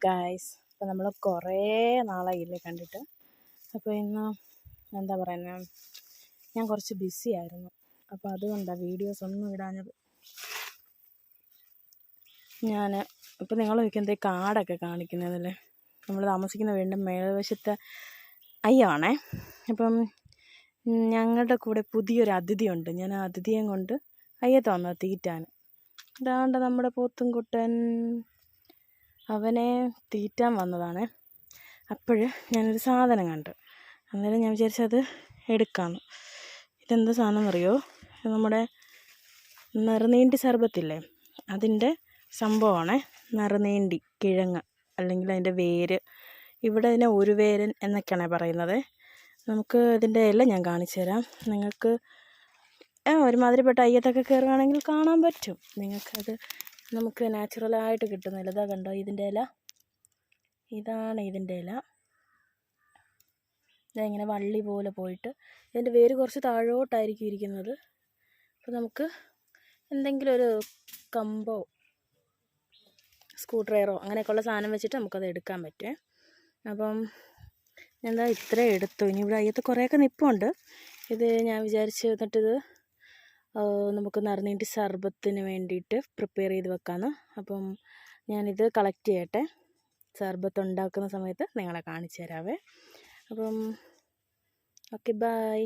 Guys, അപ്പോൾ നമ്മൾ കുറേ നാളായില്ലേ കണ്ടിട്ട്. അപ്പോൾ ഇന്ന് എന്താ പറയുന്നത്, ഞാൻ കുറച്ച് ബിസി ആയിരുന്നു. അപ്പോൾ അതുകൊണ്ടാണ് വീഡിയോസ് ഒന്നും ഇടാഞ്ഞത്. ഞാൻ ഇപ്പോൾ നിങ്ങൾ ചോദിക്കുന്നത് കാടൊക്കെ കാണിക്കുന്നതല്ലേ, നമ്മൾ താമസിക്കുന്ന വീടിൻ്റെ മേൽവശത്തെ അയ്യാണേ. അപ്പം ഞങ്ങളുടെ കൂടെ പുതിയൊരു അതിഥിയുണ്ട്. ഞാൻ ആ അതിഥിയെ കൊണ്ട് അയ്യത്ത് വന്നത് തീറ്റാൻ. ഇതാണ്ട് നമ്മുടെ പോത്തുംകുട്ടൻ, അവനെ തീറ്റാൻ വന്നതാണ്. അപ്പോൾ ഞാനൊരു സാധനം കണ്ടു. അന്നേരം ഞാൻ വിചാരിച്ചത് എടുക്കാമെന്ന്. ഇതെന്താ സാധനം എന്നറിയോ? നമ്മുടെ നിറനീണ്ടി സർബത്തില്ലേ, അതിൻ്റെ സംഭവമാണ്. നിറനീണ്ടി കിഴങ്ങ്, അല്ലെങ്കിൽ അതിൻ്റെ വേര്. ഇവിടെ അതിനെ ഒരു വേരൻ എന്നൊക്കെയാണ് പറയുന്നത്. നമുക്ക് ഇതിൻ്റെ ഇല ഞാൻ കാണിച്ചു തരാം. നിങ്ങൾക്ക് ഒരുമാതിരിപ്പെട്ട അയ്യത്തൊക്കെ കയറുകയാണെങ്കിൽ കാണാൻ പറ്റും നിങ്ങൾക്കത്. നമുക്ക് നാച്ചുറലായിട്ട് കിട്ടുന്നില്ല. ഇതാ കണ്ടോ ഇതിൻ്റെ ഇല, ഇതാണ് ഇതിൻ്റെ ഇല. ഇങ്ങനെ വള്ളി പോലെ പോയിട്ട് ഇതിൻ്റെ വേര് കുറച്ച് താഴോട്ടായിരിക്കും ഇരിക്കുന്നത്. അപ്പോൾ നമുക്ക് എന്തെങ്കിലും ഒരു കമ്പോ സ്ക്രൂ ഡ്രൈവറോ അങ്ങനെയൊക്കെയുള്ള സാധനം വെച്ചിട്ട് നമുക്കത് എടുക്കാൻ പറ്റും. അപ്പം എന്താ ഇത്രയും എടുത്തു. ഇനി ഇവിടെ അയ്യത്ത് കുറേയൊക്കെ നിൽപ്പുണ്ട്. ഇത് ഞാൻ വിചാരിച്ച് എന്നിട്ടിത് നമുക്ക് നിറനീണ്ടി സർബത്തിന് വേണ്ടിയിട്ട് പ്രിപ്പയർ ചെയ്ത് വെക്കാമെന്ന്. അപ്പം ഞാനിത് കളക്ട് ചെയ്യട്ടെ. സർബത്ത് ഉണ്ടാക്കുന്ന സമയത്ത് നിങ്ങളെ കാണിച്ചു തരാവേ. അപ്പം ഓക്കെ, ബൈ.